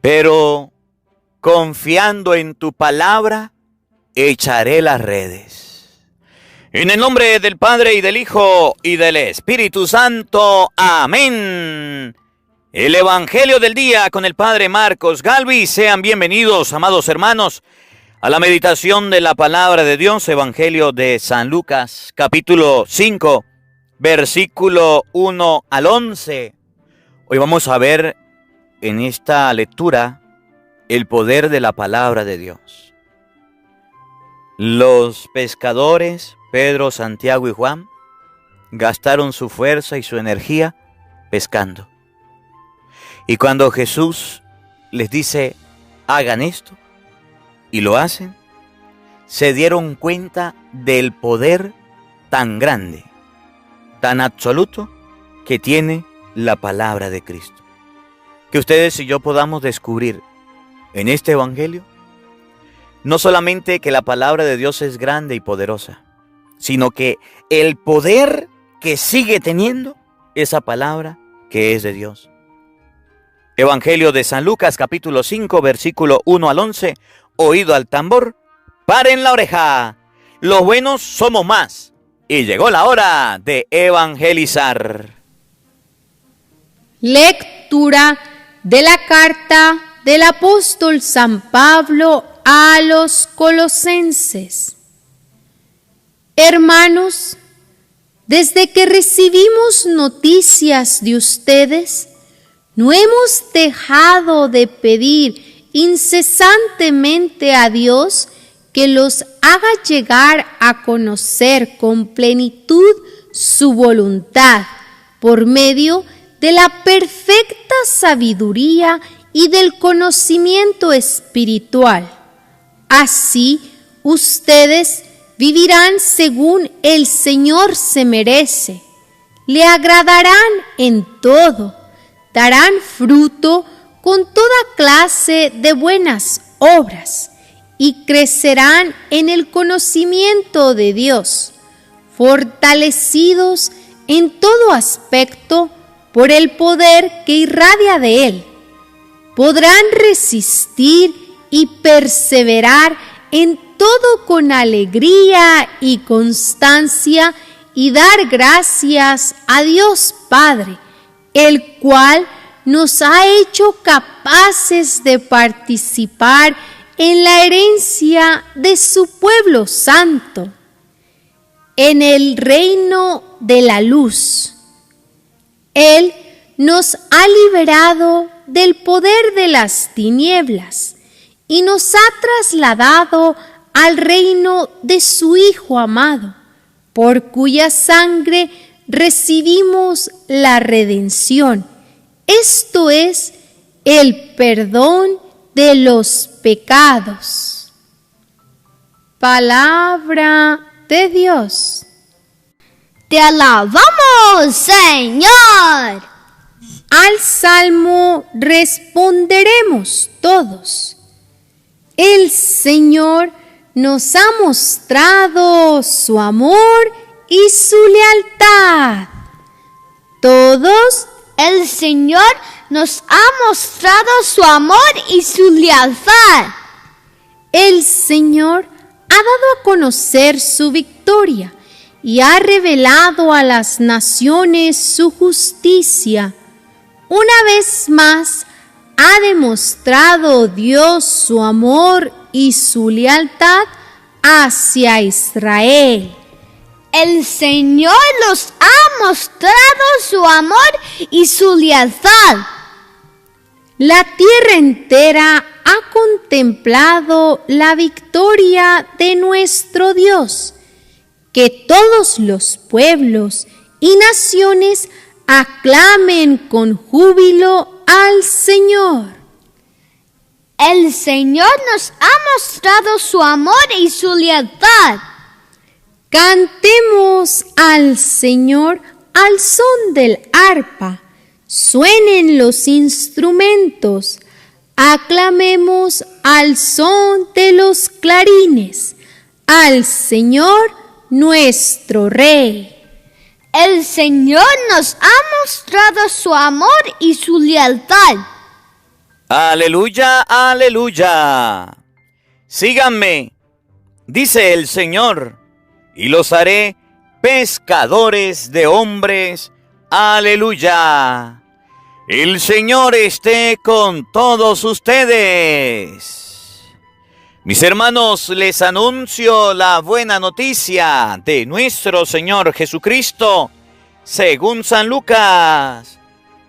pero confiando en tu palabra, echaré las redes. En el nombre del Padre, y del Hijo, y del Espíritu Santo. Amén. El Evangelio del día con el Padre Marcos Galvis. Sean bienvenidos, amados hermanos, a la meditación de la palabra de Dios. Evangelio de San Lucas, capítulo 5, versículo 1 al 11. Hoy vamos a ver en esta lectura el poder de la palabra de Dios. Los pescadores, Pedro, Santiago y Juan, gastaron su fuerza y su energía pescando. Y cuando Jesús les dice, hagan esto, y lo hacen, se dieron cuenta del poder tan grande, tan absoluto, que tiene la palabra de Cristo. Que ustedes y yo podamos descubrir en este Evangelio, no solamente que la palabra de Dios es grande y poderosa, sino que el poder que sigue teniendo esa palabra que es de Dios. Evangelio de San Lucas, capítulo 5, versículo 1 al 11. Oído al tambor, paren la oreja. Los buenos somos más. Y llegó la hora de evangelizar. Lectura de la carta del apóstol San Pablo a los Colosenses. Hermanos, desde que recibimos noticias de ustedes, no hemos dejado de pedir incesantemente a Dios que los haga llegar a conocer con plenitud su voluntad por medio de la perfecta sabiduría y del conocimiento espiritual. Así, ustedes vivirán según el Señor se merece, le agradarán en todo, darán fruto con toda clase de buenas obras y crecerán en el conocimiento de Dios, fortalecidos en todo aspecto por el poder que irradia de Él. Podrán resistir y perseverar en todo con alegría y constancia y dar gracias a Dios Padre, el cual nos ha hecho capaces de participar en la herencia de su pueblo santo, en el reino de la luz. Él nos ha liberado del poder de las tinieblas y nos ha trasladado al reino de su Hijo amado, por cuya sangre recibimos la redención, esto es, el perdón de los pecados. Palabra de Dios. Te alabamos, Señor. Al salmo responderemos todos. El Señor nos ha mostrado su amor y su lealtad. Todos, el Señor nos ha mostrado su amor y su lealtad. El Señor ha dado a conocer su victoria y ha revelado a las naciones su justicia. Una vez más, ha demostrado Dios su amor y su lealtad hacia Israel. El Señor nos ha mostrado su amor y su lealtad. La tierra entera ha contemplado la victoria de nuestro Dios. Que todos los pueblos y naciones aclamen con júbilo al Señor. El Señor nos ha mostrado su amor y su lealtad. Cantemos al Señor al son del arpa. Suenen los instrumentos. Aclamemos al son de los clarines. Al Señor nuestro Rey. El Señor nos ha mostrado su amor y su lealtad. Aleluya, aleluya. Síganme, dice el Señor, y los haré pescadores de hombres. Aleluya. El Señor esté con todos ustedes. Mis hermanos, les anuncio la buena noticia de nuestro Señor Jesucristo, según San Lucas.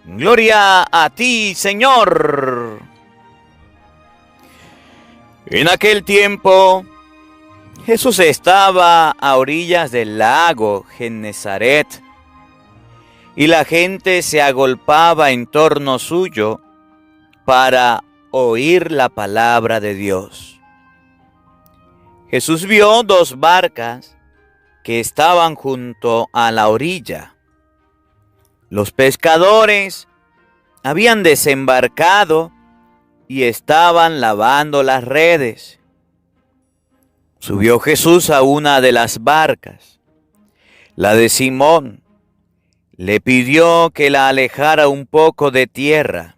Gloria a ti, Señor. En aquel tiempo, Jesús estaba a orillas del lago Genesaret, y la gente se agolpaba en torno suyo para oír la palabra de Dios. Jesús vio 2 barcas que estaban junto a la orilla. Los pescadores habían desembarcado y estaban lavando las redes. Subió Jesús a una de las barcas, la de Simón. Le pidió que la alejara un poco de tierra,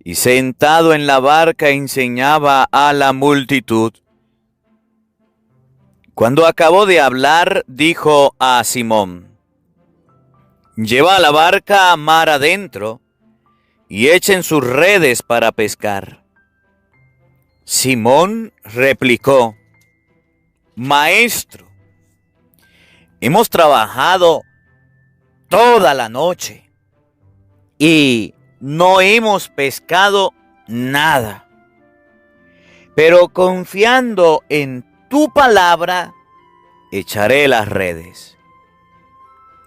y sentado en la barca enseñaba a la multitud. Cuando acabó de hablar, dijo a Simón: «Lleva la barca mar adentro y echen sus redes para pescar». Simón replicó: «Maestro, hemos trabajado toda la noche y no hemos pescado nada. Pero confiando en tu palabra, echaré las redes».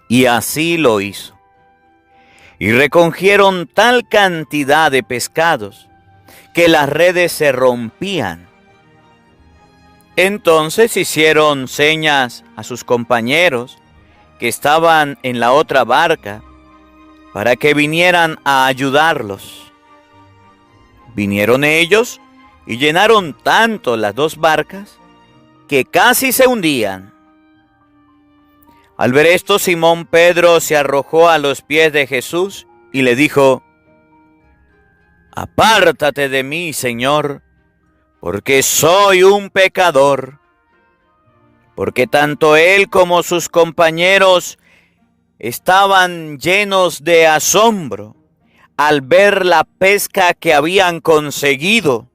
Y así lo hizo. Y recogieron tal cantidad de pescados que las redes se rompían. Entonces hicieron señas a sus compañeros que estaban en la otra barca para que vinieran a ayudarlos. Vinieron ellos y llenaron tanto las 2 barcas que casi se hundían. Al ver esto, Simón Pedro se arrojó a los pies de Jesús y le dijo: «Apártate de mí, Señor, porque soy un pecador». Porque tanto él como sus compañeros estaban llenos de asombro al ver la pesca que habían conseguido.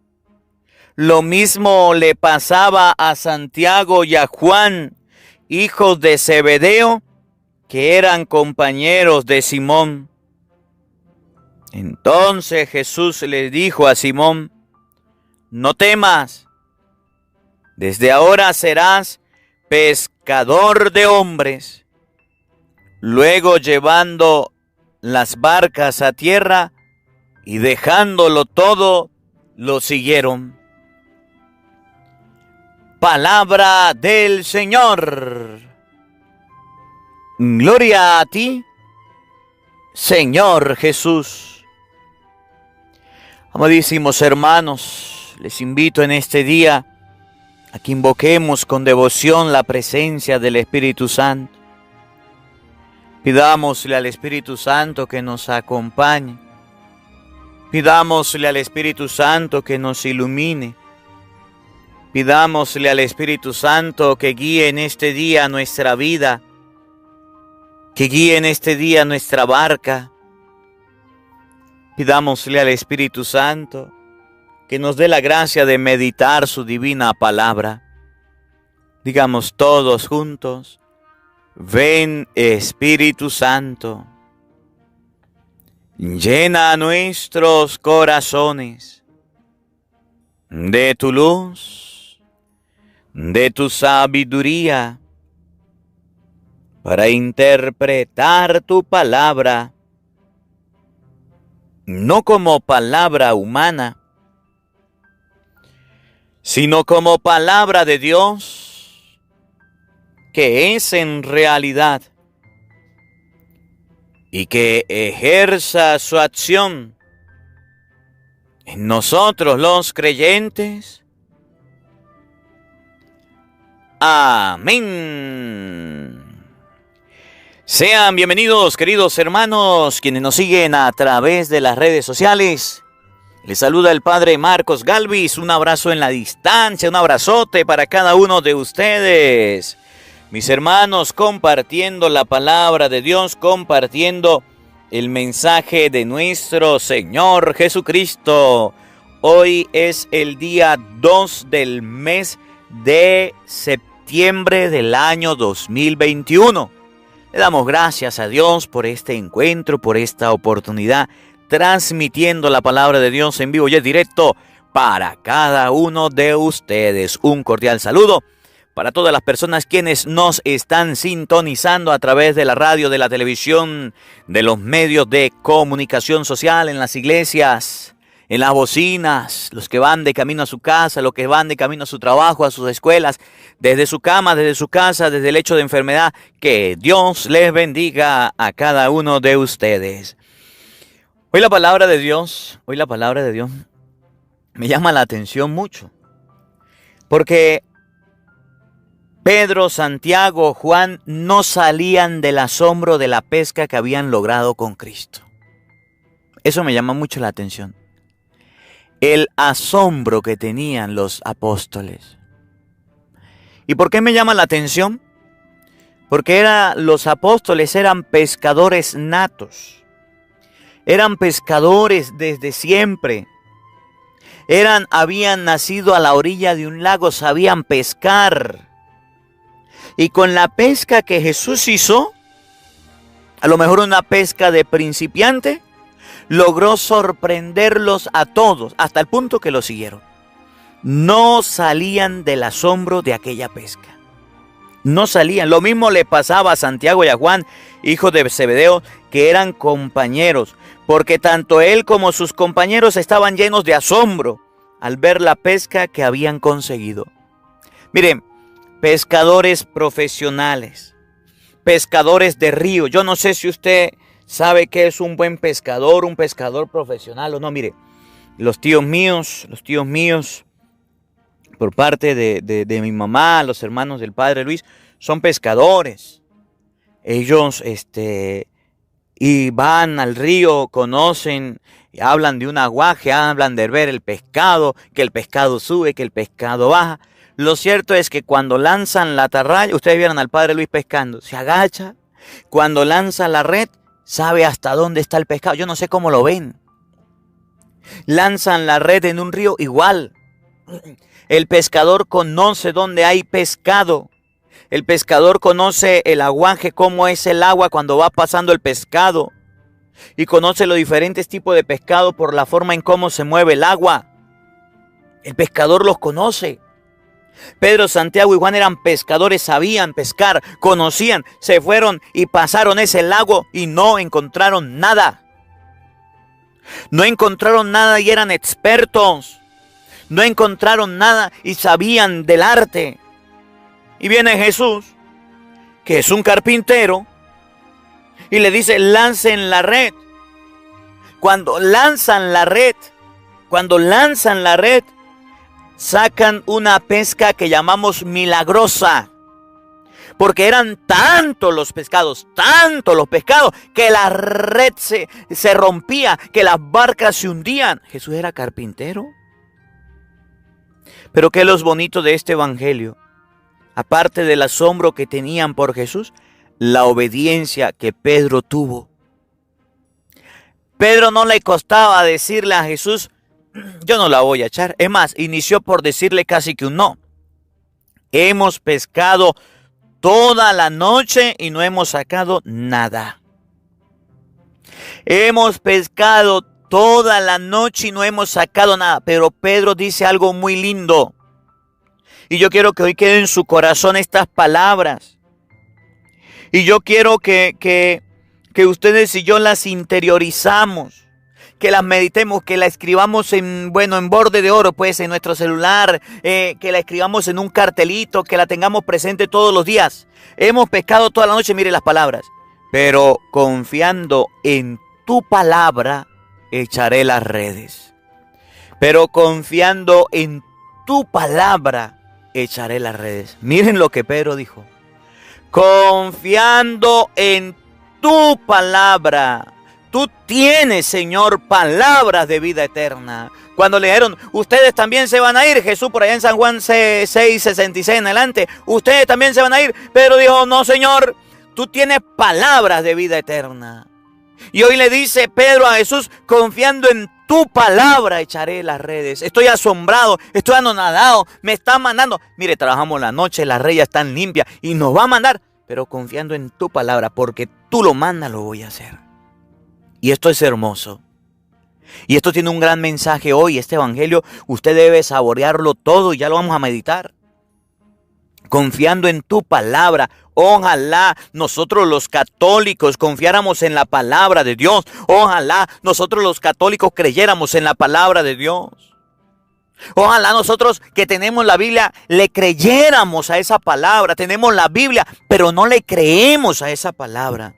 Lo mismo le pasaba a Santiago y a Juan, hijos de Zebedeo, que eran compañeros de Simón. Entonces Jesús le dijo a Simón: «No temas, desde ahora serás pescador de hombres». Luego, llevando las barcas a tierra y dejándolo todo, lo siguieron. Palabra del Señor. Gloria a ti, Señor Jesús. Amadísimos hermanos, les invito en este día a que invoquemos con devoción la presencia del Espíritu Santo. Pidámosle al Espíritu Santo que nos acompañe. Pidámosle al Espíritu Santo que nos ilumine. Pidámosle al Espíritu Santo que guíe en este día nuestra vida, que guíe en este día nuestra barca. Pidámosle al Espíritu Santo que nos dé la gracia de meditar su divina palabra. Digamos todos juntos: ven, Espíritu Santo, llena nuestros corazones de tu luz, de tu sabiduría, para interpretar tu palabra, no como palabra humana, sino como palabra de Dios, que es en realidad, y que ejerza su acción en nosotros los creyentes. Amén. Sean bienvenidos, queridos hermanos, quienes nos siguen a través de las redes sociales. Les saluda el Padre Marcos Galvis. Un abrazo en la distancia, un abrazote para cada uno de ustedes. Mis hermanos, compartiendo la palabra de Dios, compartiendo el mensaje de nuestro Señor Jesucristo. Hoy es el día 2 del mes de septiembre del año 2021. Le damos gracias a Dios por este encuentro, por esta oportunidad, transmitiendo la palabra de Dios en vivo y en directo para cada uno de ustedes. Un cordial saludo para todas las personas quienes nos están sintonizando a través de la radio, de la televisión, de los medios de comunicación social, en las iglesias, en las bocinas, los que van de camino a su casa, los que van de camino a su trabajo, a sus escuelas, desde su cama, desde su casa, desde el lecho de enfermedad. Que Dios les bendiga a cada uno de ustedes. Hoy la palabra de Dios me llama la atención mucho, porque Pedro, Santiago, Juan no salían del asombro de la pesca que habían logrado con Cristo. Eso me llama mucho la atención. El asombro que tenían los apóstoles. ¿Y por qué me llama la atención? Porque los apóstoles eran pescadores natos. Eran pescadores desde siempre. Habían nacido a la orilla de un lago, sabían pescar. Y con la pesca que Jesús hizo, a lo mejor una pesca de principiante, logró sorprenderlos a todos, hasta el punto que lo siguieron. No salían del asombro de aquella pesca. No salían. Lo mismo le pasaba a Santiago y a Juan, hijos de Zebedeo, que eran compañeros, porque tanto él como sus compañeros estaban llenos de asombro al ver la pesca que habían conseguido. Miren, pescadores profesionales, pescadores de río. Yo no sé si usted sabe qué es un buen pescador, un pescador profesional o no. Mire, los tíos míos, por parte de mi mamá, los hermanos del Padre Luis, son pescadores. Ellos y van al río, conocen, hablan de un aguaje, hablan de ver el pescado, que el pescado sube, que el pescado baja. Lo cierto es que cuando lanzan la atarraya, ustedes vieron al Padre Luis pescando, se agacha, cuando lanza la red, sabe hasta dónde está el pescado. Yo no sé cómo lo ven. Lanzan la red en un río, igual. El pescador conoce dónde hay pescado. El pescador conoce el aguaje, cómo es el agua cuando va pasando el pescado. Y conoce los diferentes tipos de pescado por la forma en cómo se mueve el agua. El pescador los conoce. Pedro, Santiago y Juan eran pescadores, sabían pescar, conocían, se fueron y pasaron ese lago y no encontraron nada. No encontraron nada y eran expertos. No encontraron nada y sabían del arte. Y viene Jesús, que es un carpintero, y le dice: lancen la red. Cuando lanzan la red, sacan una pesca que llamamos milagrosa. Porque eran tantos los pescados, que la red se rompía, que las barcas se hundían. Jesús era carpintero. Pero ¿qué es lo bonito de este evangelio? Aparte del asombro que tenían por Jesús, la obediencia que Pedro tuvo. Pedro no le costaba decirle a Jesús: yo no la voy a echar. Es más, inició por decirle casi que un no. Hemos pescado toda la noche y no hemos sacado nada. Hemos pescado toda la noche y no hemos sacado nada. Pero Pedro dice algo muy lindo. Y yo quiero que hoy queden en su corazón estas palabras. Y yo quiero que ustedes y yo las interiorizamos. Que las meditemos, que la escribamos en borde de oro, pues, en nuestro celular, que la escribamos en un cartelito, que la tengamos presente todos los días. Hemos pescado toda la noche, mire las palabras. Pero confiando en tu palabra, echaré las redes. Pero confiando en tu palabra, echaré las redes. Miren lo que Pedro dijo. Confiando en tu palabra, tú tienes, Señor, palabras de vida eterna. Cuando le dijeron, ustedes también se van a ir, Jesús por allá en San Juan 6:66 en adelante, ustedes también se van a ir. Pedro dijo, no, Señor, tú tienes palabras de vida eterna. Y hoy le dice Pedro a Jesús, confiando en tu palabra echaré las redes. Estoy asombrado, estoy anonadado, me está mandando. Mire, trabajamos la noche, las redes están limpias y nos va a mandar. Pero confiando en tu palabra, porque tú lo mandas, lo voy a hacer. Y esto es hermoso. Y esto tiene un gran mensaje hoy. Este evangelio usted debe saborearlo todo y ya lo vamos a meditar. Confiando en tu palabra. Ojalá nosotros los católicos confiáramos en la palabra de Dios. Ojalá nosotros los católicos creyéramos en la palabra de Dios. Ojalá nosotros que tenemos la Biblia le creyéramos a esa palabra. Tenemos la Biblia, pero no le creemos a esa palabra.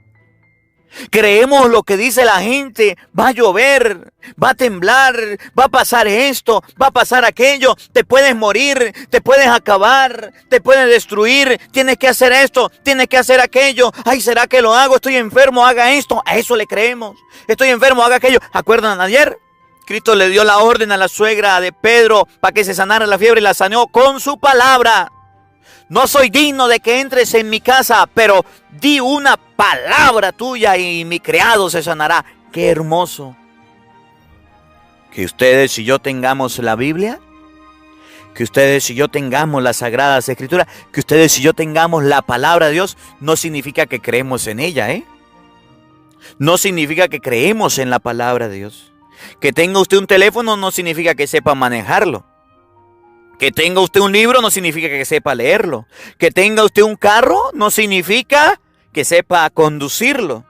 Creemos lo que dice la gente, va a llover, va a temblar, va a pasar esto, va a pasar aquello, te puedes morir, te puedes acabar, te puedes destruir, tienes que hacer esto, tienes que hacer aquello, ay, ¿será que lo hago? Estoy enfermo, haga esto, a eso le creemos, estoy enfermo, haga aquello. ¿Acuerdan ayer? Cristo le dio la orden a la suegra de Pedro para que se sanara la fiebre y la sanó con su palabra. No soy digno de que entres en mi casa, pero di una palabra tuya y mi criado se sanará. ¡Qué hermoso! Que ustedes y yo tengamos la Biblia, que ustedes y yo tengamos las Sagradas Escrituras, que ustedes y yo tengamos la palabra de Dios, no significa que creemos en ella, ¿eh? No significa que creemos en la palabra de Dios. Que tenga usted un teléfono no significa que sepa manejarlo. Que tenga usted un libro no significa que sepa leerlo. Que tenga usted un carro no significa que sepa conducirlo.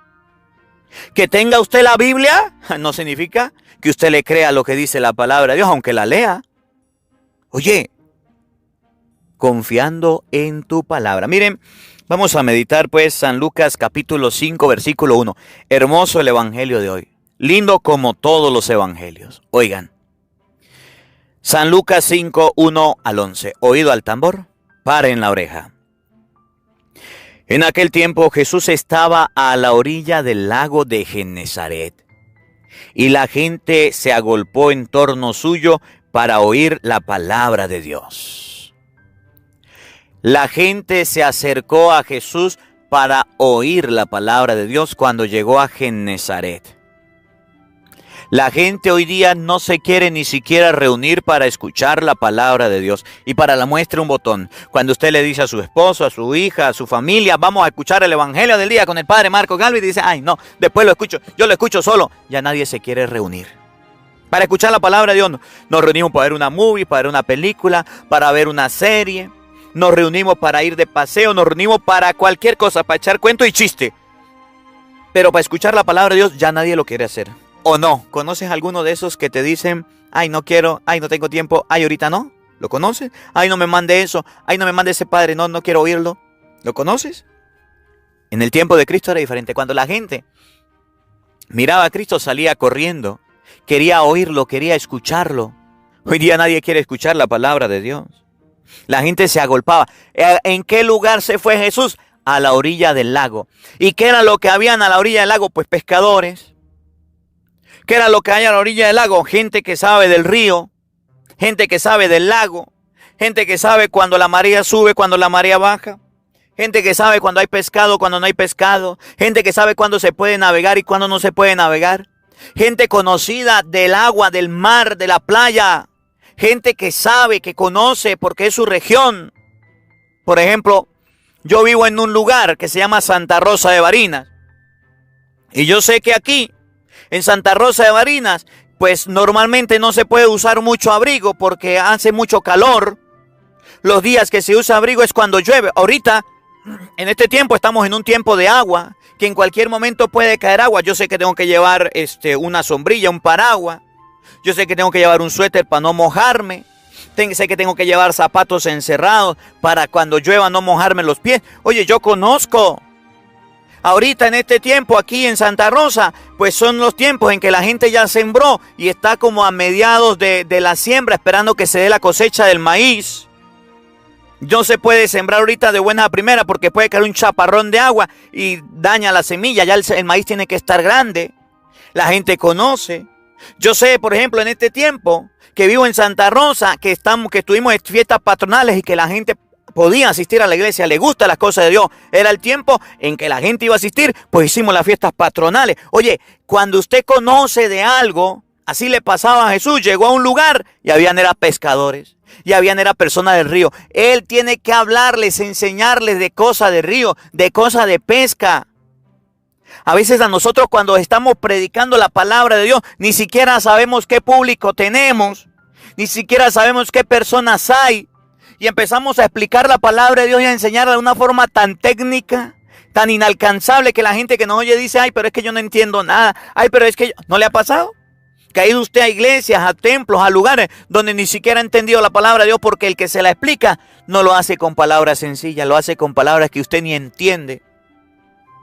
Que tenga usted la Biblia no significa que usted le crea lo que dice la palabra de Dios, aunque la lea. Oye, confiando en tu palabra. Miren, vamos a meditar pues San Lucas capítulo 5 versículo 1. Hermoso el evangelio de hoy. Lindo como todos los evangelios. Oigan. San Lucas 5, 1 al 11. Oído al tambor, paren la oreja. En aquel tiempo Jesús estaba a la orilla del lago de Genesaret, y la gente se agolpó en torno suyo para oír la palabra de Dios. La gente se acercó a Jesús para oír la palabra de Dios cuando llegó a Genesaret. La gente hoy día no se quiere ni siquiera reunir para escuchar la palabra de Dios. Y para la muestra un botón. Cuando usted le dice a su esposo, a su hija, a su familia, vamos a escuchar el evangelio del día con el padre Marco Galvez, y dice, ay no, después lo escucho, yo lo escucho solo. Ya nadie se quiere reunir para escuchar la palabra de Dios. Nos reunimos para ver una movie, para ver una película, para ver una serie. Nos reunimos para ir de paseo, nos reunimos para cualquier cosa, para echar cuento y chiste. Pero para escuchar la palabra de Dios ya nadie lo quiere hacer. ¿O no? ¿Conoces alguno de esos que te dicen, ay, no quiero, ay, no tengo tiempo, ay, ahorita no? ¿Lo conoces? Ay, no me mande eso, ay, no me mande ese padre, no quiero oírlo. ¿Lo conoces? En el tiempo de Cristo era diferente. Cuando la gente miraba a Cristo salía corriendo, quería oírlo, quería escucharlo. Hoy día nadie quiere escuchar la palabra de Dios. La gente se agolpaba. ¿En qué lugar se fue Jesús? A la orilla del lago. ¿Y qué era lo que habían a la orilla del lago? Pues pescadores. ¿Qué era lo que hay a la orilla del lago? Gente que sabe del río, gente que sabe del lago, gente que sabe cuando la marea sube, cuando la marea baja, gente que sabe cuando hay pescado, cuando no hay pescado, gente que sabe cuándo se puede navegar y cuándo no se puede navegar, gente conocida del agua, del mar, de la playa, gente que sabe, que conoce porque es su región. Por ejemplo, yo vivo en un lugar que se llama Santa Rosa de Barinas y yo sé que aquí en Santa Rosa de Barinas, pues normalmente no se puede usar mucho abrigo porque hace mucho calor. Los días que se usa abrigo es cuando llueve. Ahorita, en este tiempo, estamos en un tiempo de agua, que en cualquier momento puede caer agua. Yo sé que tengo que llevar una sombrilla, un paraguas. Yo sé que tengo que llevar un suéter para no mojarme. Sé que tengo que llevar zapatos encerrados para cuando llueva no mojarme los pies. Oye, yo conozco. Ahorita en este tiempo aquí en Santa Rosa, pues son los tiempos en que la gente ya sembró y está como a mediados de la siembra esperando que se dé la cosecha del maíz. No se puede sembrar ahorita de buena a primera porque puede caer un chaparrón de agua y daña la semilla, ya el maíz tiene que estar grande. La gente conoce. Yo sé, por ejemplo, en este tiempo que vivo en Santa Rosa, que estuvimos en fiestas patronales y que la gente podía asistir a la iglesia, le gustan las cosas de Dios. Era el tiempo en que la gente iba a asistir, pues hicimos las fiestas patronales. Oye, cuando usted conoce de algo, así le pasaba a Jesús, llegó a un lugar y habían era pescadores, y habían era personas del río. Él tiene que hablarles, enseñarles de cosas de río, de cosas de pesca. A veces a nosotros cuando estamos predicando la palabra de Dios, ni siquiera sabemos qué público tenemos, ni siquiera sabemos qué personas hay. Y empezamos a explicar la palabra de Dios y a enseñarla de una forma tan técnica, tan inalcanzable, que la gente que nos oye dice, ay, pero es que yo no entiendo nada. Ay, pero es que ¿no le ha pasado? Que ha ido usted a iglesias, a templos, a lugares donde ni siquiera ha entendido la palabra de Dios, porque el que se la explica no lo hace con palabras sencillas, lo hace con palabras que usted ni entiende,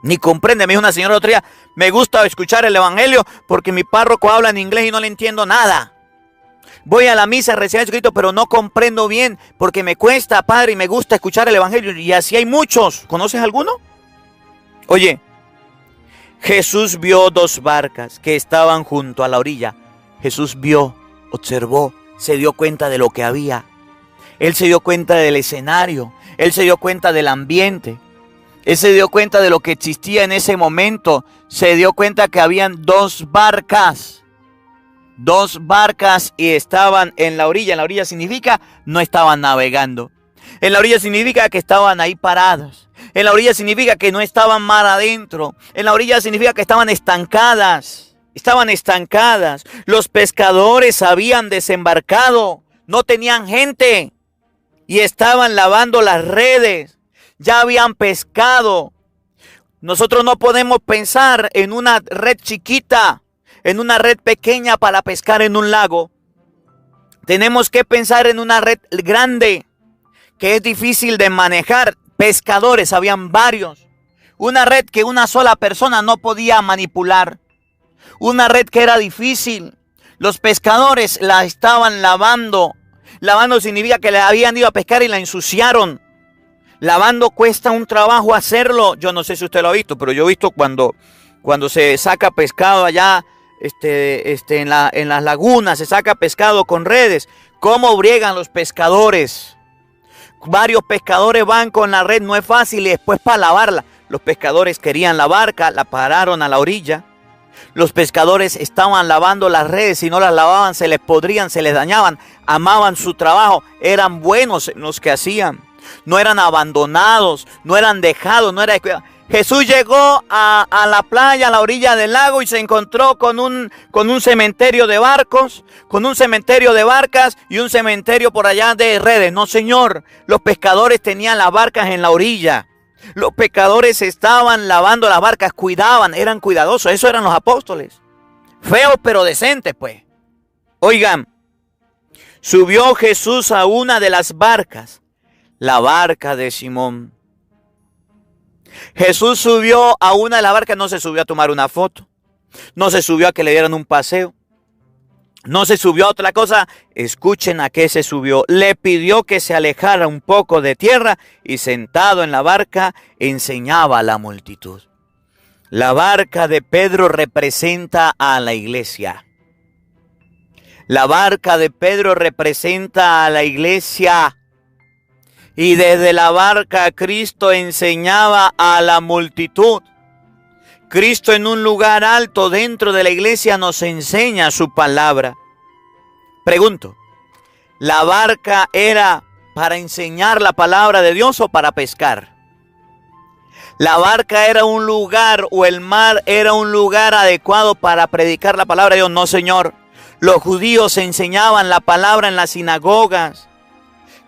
ni comprende. Me dijo una señora el otro día, me gusta escuchar el evangelio porque mi párroco habla en inglés y no le entiendo nada. Voy a la misa a recibir Jesucristo, pero no comprendo bien porque me cuesta, padre, y me gusta escuchar el evangelio. Y así hay muchos. ¿Conoces alguno? Oye, Jesús vio dos barcas que estaban junto a la orilla. Jesús vio, observó, se dio cuenta de lo que había. Él se dio cuenta del escenario. Él se dio cuenta del ambiente. Él se dio cuenta de lo que existía en ese momento. Se dio cuenta que habían dos barcas. Dos barcas y estaban en la orilla. En la orilla significa no estaban navegando. En la orilla significa que estaban ahí paradas. En la orilla significa que no estaban mar adentro. En la orilla significa que estaban estancadas. Estaban estancadas. Los pescadores habían desembarcado. No tenían gente. Y estaban lavando las redes. Ya habían pescado. Nosotros no podemos pensar en una red chiquita, en una red pequeña para pescar en un lago. Tenemos que pensar en una red grande, que es difícil de manejar. Pescadores, habían varios. Una red que una sola persona no podía manipular. Una red que era difícil. Los pescadores la estaban lavando. Lavando significa que le habían ido a pescar y la ensuciaron. Lavando cuesta un trabajo hacerlo. Yo no sé si usted lo ha visto, pero yo he visto cuando se saca pescado allá en las lagunas, se saca pescado con redes. ¿Cómo briegan los pescadores? Varios pescadores van con la red, no es fácil, y después para lavarla. Los pescadores querían la barca, la pararon a la orilla. Los pescadores estaban lavando las redes, si no las lavaban se les podrían, se les dañaban. Amaban su trabajo, eran buenos en los que hacían. No eran abandonados, no eran dejados, no era descuidados. Jesús llegó a la playa, a la orilla del lago, y se encontró con un cementerio de barcos, con un cementerio de barcas y un cementerio por allá de redes. No, señor, los pescadores tenían las barcas en la orilla. Los pescadores estaban lavando las barcas, cuidaban, eran cuidadosos. Eso eran los apóstoles. Feos pero decentes, pues. Oigan, subió Jesús a una de las barcas, la barca de Simón. Jesús subió a una de las barcas, no se subió a tomar una foto, no se subió a que le dieran un paseo, no se subió a otra cosa. Escuchen a qué se subió. Le pidió que se alejara un poco de tierra y sentado en la barca enseñaba a la multitud. La barca de Pedro representa a la iglesia. La barca de Pedro representa a la iglesia. Y desde la barca Cristo enseñaba a la multitud. Cristo en un lugar alto dentro de la iglesia nos enseña su palabra. Pregunto, ¿la barca era para enseñar la palabra de Dios o para pescar? ¿La barca era un lugar o el mar era un lugar adecuado para predicar la palabra de Dios? No, señor. Los judíos enseñaban la palabra en las sinagogas.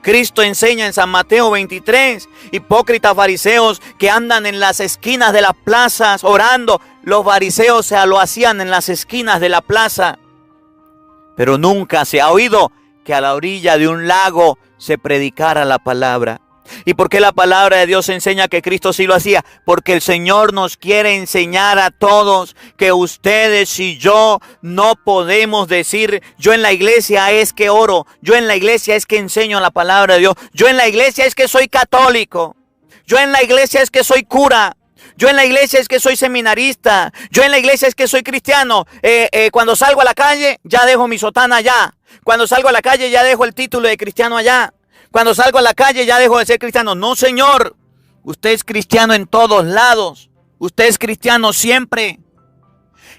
Cristo enseña en San Mateo 23, hipócritas fariseos que andan en las esquinas de las plazas orando. Los fariseos lo hacían en las esquinas de la plaza. Pero nunca se ha oído que a la orilla de un lago se predicara la palabra. ¿Y por qué la palabra de Dios enseña que Cristo sí lo hacía? Porque el Señor nos quiere enseñar a todos que ustedes y yo no podemos decir, yo en la iglesia es que oro, yo en la iglesia es que enseño la palabra de Dios, yo en la iglesia es que soy católico, yo en la iglesia es que soy cura, Yo en la iglesia es que soy seminarista. Yo en la iglesia es que soy cristiano. Cuando salgo a la calle, ya dejo mi sotana allá. Cuando salgo a la calle, ya dejo el título de cristiano allá. Cuando salgo a la calle, ya dejo de ser cristiano. No, señor. Usted es cristiano en todos lados. Usted es cristiano siempre.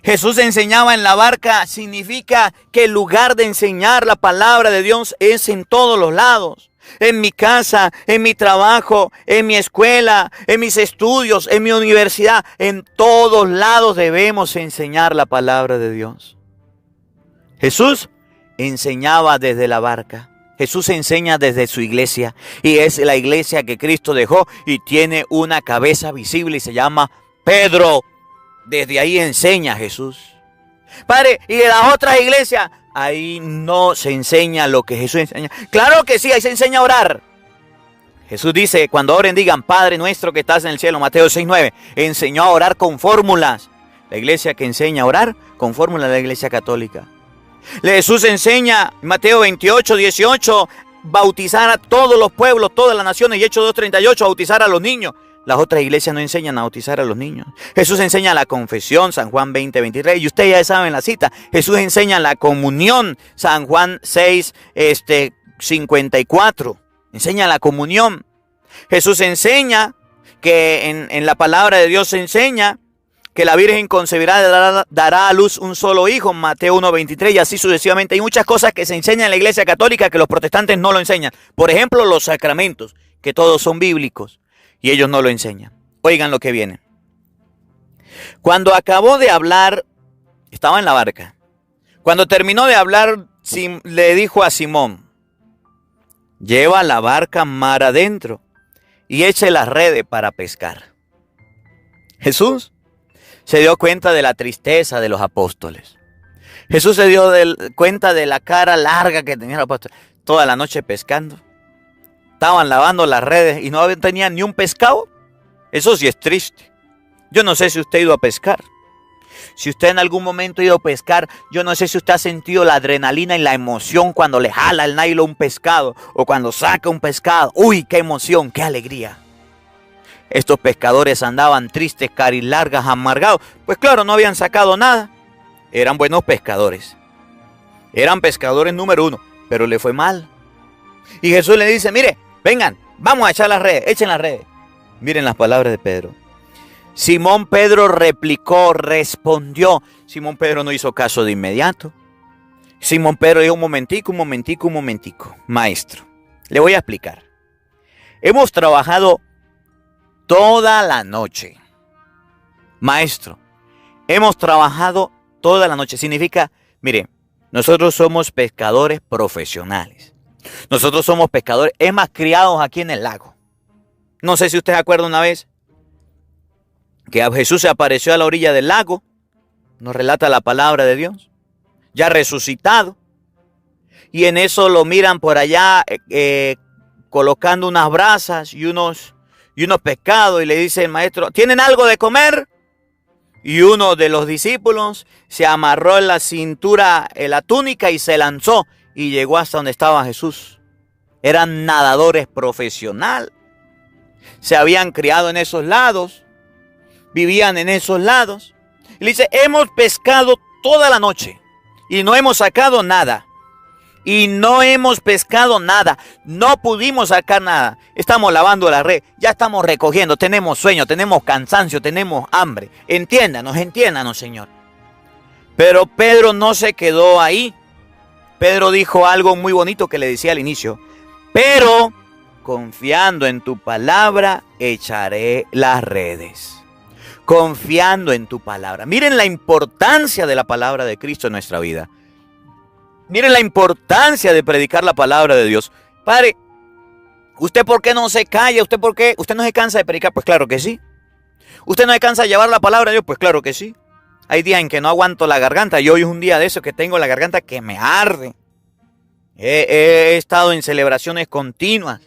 Jesús enseñaba en la barca. Significa que el lugar de enseñar la palabra de Dios es en todos los lados. En mi casa, en mi trabajo, en mi escuela, en mis estudios, en mi universidad. En todos lados debemos enseñar la palabra de Dios. Jesús enseñaba desde la barca. Jesús enseña desde su iglesia. Y es la iglesia que Cristo dejó y tiene una cabeza visible y se llama Pedro. Desde ahí enseña Jesús. Padre, y de las otras iglesias, ahí no se enseña lo que Jesús enseña. Claro que sí, ahí se enseña a orar. Jesús dice, cuando oren digan, Padre nuestro que estás en el cielo, Mateo 6:9. Enseñó a orar con fórmulas. La iglesia que enseña a orar con fórmulas es la iglesia católica. Jesús enseña, Mateo 28:18, bautizar a todos los pueblos, todas las naciones, y Hechos 2:38, bautizar a los niños. Las otras iglesias no enseñan a bautizar a los niños. Jesús enseña la confesión, San Juan 20:23. Y ustedes ya saben la cita. Jesús enseña la comunión, San Juan 6:54. Enseña la comunión. Jesús enseña que en la palabra de Dios se enseña que la Virgen concebirá, dará a luz un solo hijo, Mateo 1:23, y así sucesivamente. Hay muchas cosas que se enseñan en la iglesia católica que los protestantes no lo enseñan. Por ejemplo, los sacramentos, que todos son bíblicos. Y ellos no lo enseñan. Oigan lo que viene. Cuando acabó de hablar, estaba en la barca. Cuando terminó de hablar, le dijo a Simón, lleva la barca mar adentro y eche las redes para pescar. Jesús se dio cuenta de la tristeza de los apóstoles. Jesús se dio cuenta de la cara larga que tenían los apóstoles. Toda la noche pescando. Estaban lavando las redes y no tenían ni un pescado. Eso sí es triste. Yo no sé si usted ha ido a pescar. Si usted en algún momento ha ido a pescar, yo no sé si usted ha sentido la adrenalina y la emoción cuando le jala el nylon un pescado o cuando saca un pescado. ¡Uy, qué emoción, qué alegría! Estos pescadores andaban tristes, carilargas, amargados. Pues claro, no habían sacado nada. Eran buenos pescadores. Eran pescadores número 1, pero le fue mal. Y Jesús le dice, mire, vengan, vamos a echar las redes, echen las redes. Miren las palabras de Pedro. Simón Pedro replicó, respondió. Simón Pedro no hizo caso de inmediato. Simón Pedro dijo, un momentico. Maestro, le voy a explicar. Hemos trabajado toda la noche. Maestro, hemos trabajado toda la noche. Significa, mire, nosotros somos pescadores profesionales. Nosotros somos pescadores, más criados aquí en el lago. No sé si usted se acuerda una vez que a Jesús se apareció a la orilla del lago. Nos relata la palabra de Dios. Ya resucitado. Y en eso lo miran por allá colocando unas brasas y unos pescados. Y le dice el maestro, ¿tienen algo de comer? Y uno de los discípulos se amarró en la cintura la túnica y se lanzó. Y llegó hasta donde estaba Jesús. Eran nadadores profesionales. Se habían criado en esos lados. Vivían en esos lados. Y le dice, hemos pescado toda la noche. Y no hemos sacado nada. Y no hemos pescado nada. No pudimos sacar nada. Estamos lavando la red. Ya estamos recogiendo. Tenemos sueño, tenemos cansancio, tenemos hambre. Entiéndanos, Señor. Pero Pedro no se quedó ahí. Pedro dijo algo muy bonito que le decía al inicio. Pero, confiando en tu palabra, echaré las redes. Confiando en tu palabra. Miren la importancia de la palabra de Cristo en nuestra vida. Miren la importancia de predicar la palabra de Dios. Padre, ¿usted por qué no se calla? ¿Usted por qué? ¿Usted no se cansa de predicar? Pues claro que sí. ¿Usted no se cansa de llevar la palabra de Dios? Pues claro que sí. Hay días en que no aguanto la garganta. Y hoy es un día de eso que tengo la garganta que me arde. He estado en celebraciones continuas.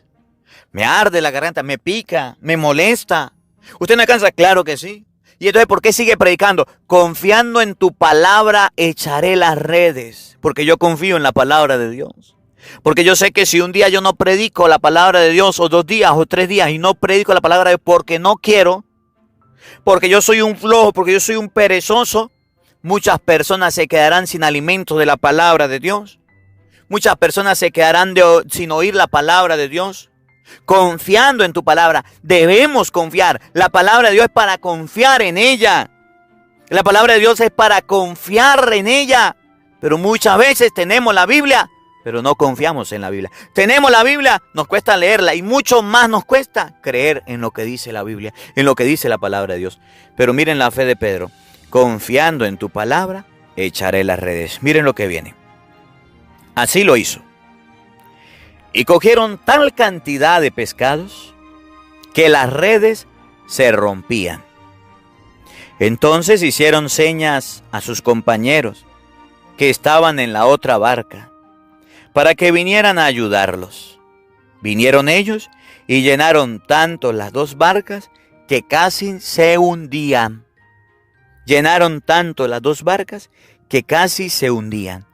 Me arde la garganta, me pica, me molesta. ¿Usted no cansa? Claro que sí. Y entonces, ¿por qué sigue predicando? Confiando en tu palabra, echaré las redes. Porque yo confío en la palabra de Dios. Porque yo sé que si un día yo no predico la palabra de Dios, o 2 días, o 3 días, y no predico la palabra de Dios porque no quiero, porque yo soy un flojo, porque yo soy un perezoso, muchas personas se quedarán sin alimento de la palabra de Dios. Muchas personas se quedarán sin oír la palabra de Dios. Confiando en tu palabra, debemos confiar. La palabra de Dios es para confiar en ella. La palabra de Dios es para confiar en ella. Pero muchas veces tenemos la Biblia, pero no confiamos en la Biblia. Tenemos la Biblia, nos cuesta leerla y mucho más nos cuesta creer en lo que dice la Biblia, en lo que dice la palabra de Dios. Pero miren la fe de Pedro. Confiando en tu palabra, echaré las redes. Miren lo que viene. Así lo hizo. Y cogieron tal cantidad de pescados que las redes se rompían. Entonces hicieron señas a sus compañeros que estaban en la otra barca para que vinieran a ayudarlos. Vinieron ellos y llenaron tanto las dos barcas que casi se hundían. Llenaron tanto las dos barcas que casi se hundían.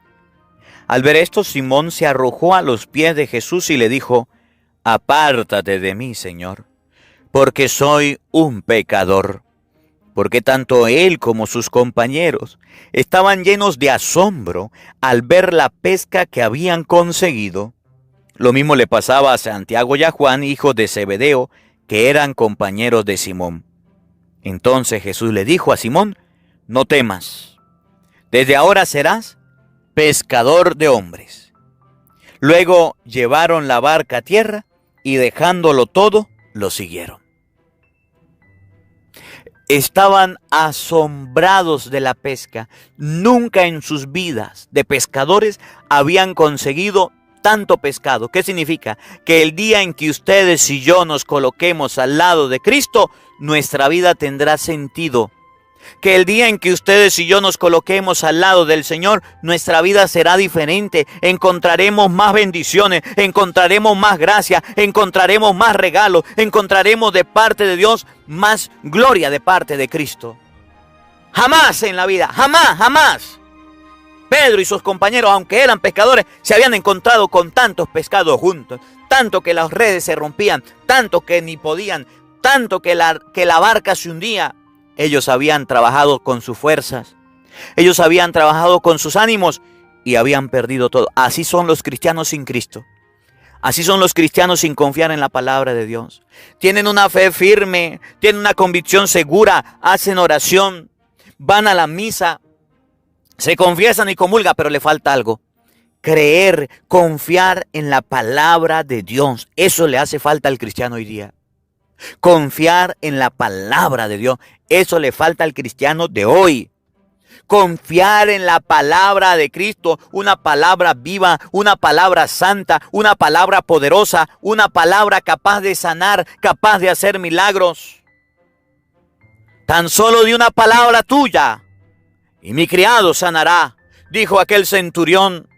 Al ver esto, Simón se arrojó a los pies de Jesús y le dijo: apártate de mí, Señor, porque soy un pecador. Porque tanto él como sus compañeros estaban llenos de asombro al ver la pesca que habían conseguido. Lo mismo le pasaba a Santiago y a Juan, hijos de Zebedeo, que eran compañeros de Simón. Entonces Jesús le dijo a Simón: no temas, desde ahora serás pescador de hombres. Luego llevaron la barca a tierra y dejándolo todo, lo siguieron. Estaban asombrados de la pesca. Nunca en sus vidas de pescadores habían conseguido tanto pescado. ¿Qué significa? Que el día en que ustedes y yo nos coloquemos al lado de Cristo, nuestra vida tendrá sentido. Que el día en que ustedes y yo nos coloquemos al lado del Señor, nuestra vida será diferente. Encontraremos más bendiciones, encontraremos más gracia, encontraremos más regalos, encontraremos de parte de Dios más gloria de parte de Cristo. Jamás en la vida, jamás. Pedro y sus compañeros, aunque eran pescadores, se habían encontrado con tantos pescados juntos, tanto que las redes se rompían, tanto que ni podían, tanto que la barca se hundía. Ellos habían trabajado con sus fuerzas, ellos habían trabajado con sus ánimos y habían perdido todo. Así son los cristianos sin Cristo. Así son los cristianos sin confiar en la palabra de Dios. Tienen una fe firme, tienen una convicción segura, hacen oración, van a la misa, se confiesan y comulgan, pero le falta algo. Creer, confiar en la palabra de Dios. Eso le hace falta al cristiano hoy día. Confiar en la palabra de Dios. Eso le falta al cristiano de hoy. Confiar en la palabra de Cristo, una palabra viva, una palabra santa, una palabra poderosa, una palabra capaz de sanar, capaz de hacer milagros. Tan solo de una palabra tuya, y mi criado sanará, dijo aquel centurión,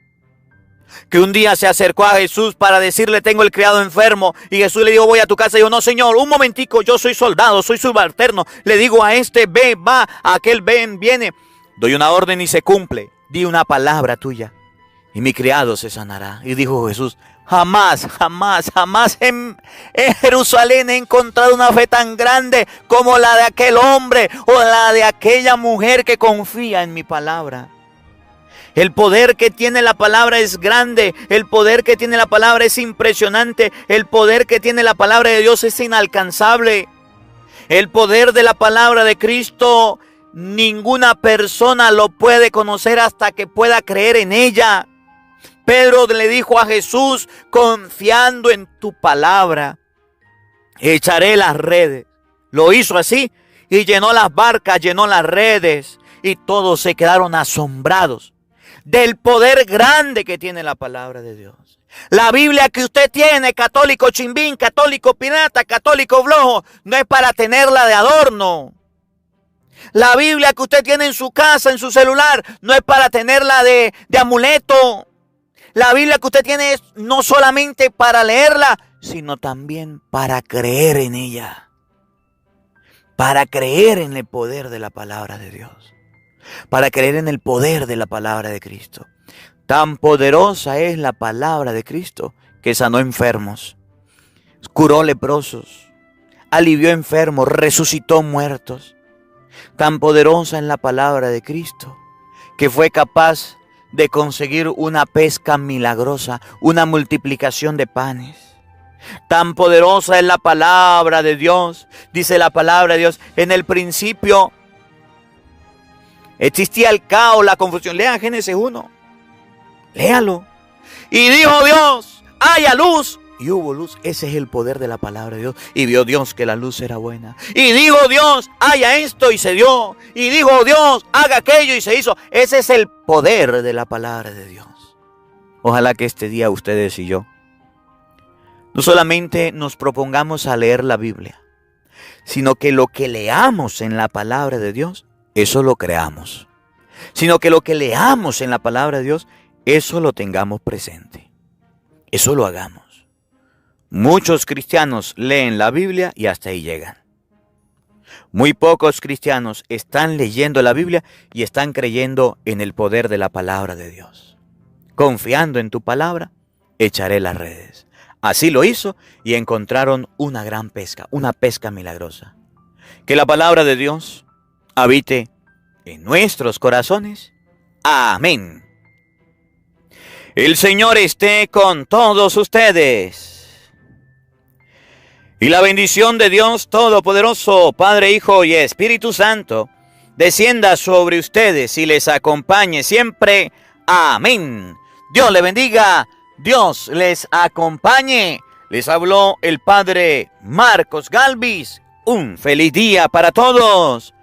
que un día se acercó a Jesús para decirle: tengo el criado enfermo. Y Jesús le dijo: voy a tu casa. Y dijo: no, Señor, un momentico, yo soy soldado, soy subalterno. Le digo a este: ve, va, a aquel ven, viene. Doy una orden y se cumple. Di una palabra tuya y mi criado se sanará. Y dijo Jesús: jamás en Jerusalén he encontrado una fe tan grande como la de aquel hombre o la de aquella mujer que confía en mi palabra. El poder que tiene la palabra es grande, el poder que tiene la palabra es impresionante, el poder que tiene la palabra de Dios es inalcanzable. El poder de la palabra de Cristo, ninguna persona lo puede conocer hasta que pueda creer en ella. Pedro le dijo a Jesús: confiando en tu palabra, echaré las redes. Lo hizo así y llenó las barcas, llenó las redes y todos se quedaron asombrados del poder grande que tiene la palabra de Dios. La Biblia que usted tiene, católico chimbín, católico pirata, católico flojo, no es para tenerla de adorno. La Biblia que usted tiene en su casa, en su celular, no es para tenerla de amuleto. La Biblia que usted tiene es no solamente para leerla, sino también para creer en ella. Para creer en el poder de la palabra de Dios. Para creer en el poder de la palabra de Cristo. Tan poderosa es la palabra de Cristo que sanó enfermos, curó leprosos, alivió enfermos, resucitó muertos. Tan poderosa en la palabra de Cristo, que fue capaz de conseguir una pesca milagrosa, una multiplicación de panes. Tan poderosa es la palabra de Dios, dice la palabra de Dios, en el principio existía el caos, la confusión. Lean Génesis 1, léalo. Y dijo Dios, haya luz, y hubo luz. Ese es el poder de la palabra de Dios. Y vio Dios que la luz era buena. Y dijo Dios, haya esto, y se dio. Y dijo Dios, haga aquello, y se hizo. Ese es el poder de la palabra de Dios. Ojalá que este día ustedes y yo no solamente nos propongamos a leer la Biblia, sino que lo que leamos en la palabra de Dios, eso lo creamos. Sino que lo que leamos en la palabra de Dios, eso lo tengamos presente. Eso lo hagamos. Muchos cristianos leen la Biblia y hasta ahí llegan. Muy pocos cristianos están leyendo la Biblia y están creyendo en el poder de la palabra de Dios. Confiando en tu palabra, echaré las redes. Así lo hizo y encontraron una gran pesca, una pesca milagrosa. Que la palabra de Dios habite en nuestros corazones. Amén. El Señor esté con todos ustedes. Y la bendición de Dios Todopoderoso, Padre, Hijo y Espíritu Santo, descienda sobre ustedes y les acompañe siempre. Amén. Dios les bendiga. Dios les acompañe. Les habló el Padre Marcos Galvis. Un feliz día para todos.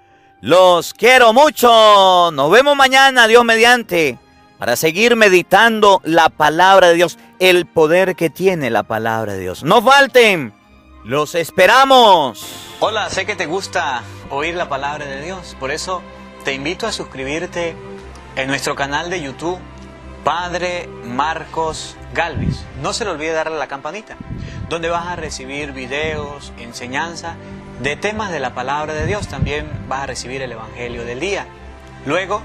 Los quiero mucho. Nos vemos mañana, Dios mediante, para seguir meditando la palabra de Dios, el poder que tiene la palabra de Dios. No falten. Los esperamos. Hola, sé que te gusta oír la palabra de Dios. Por eso te invito a suscribirte en nuestro canal de YouTube, Padre Marcos Galvis. No se le olvide darle a la campanita, donde vas a recibir videos, enseñanza de temas de la palabra de Dios. También vas a recibir el Evangelio del día. Luego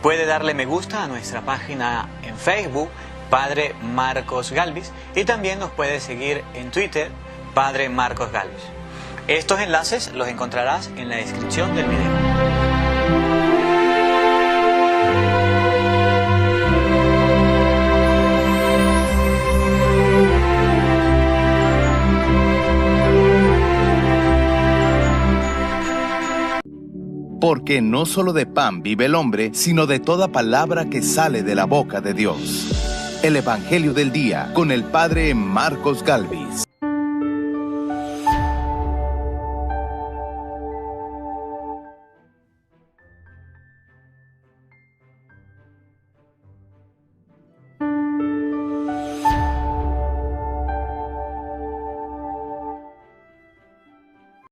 puede darle me gusta a nuestra página en Facebook, Padre Marcos Galvis, y también nos puede seguir en Twitter, Padre Marcos Galvis. Estos enlaces los encontrarás en la descripción del video. Porque no solo de pan vive el hombre, sino de toda palabra que sale de la boca de Dios. El Evangelio del Día con el Padre Marcos Galvis.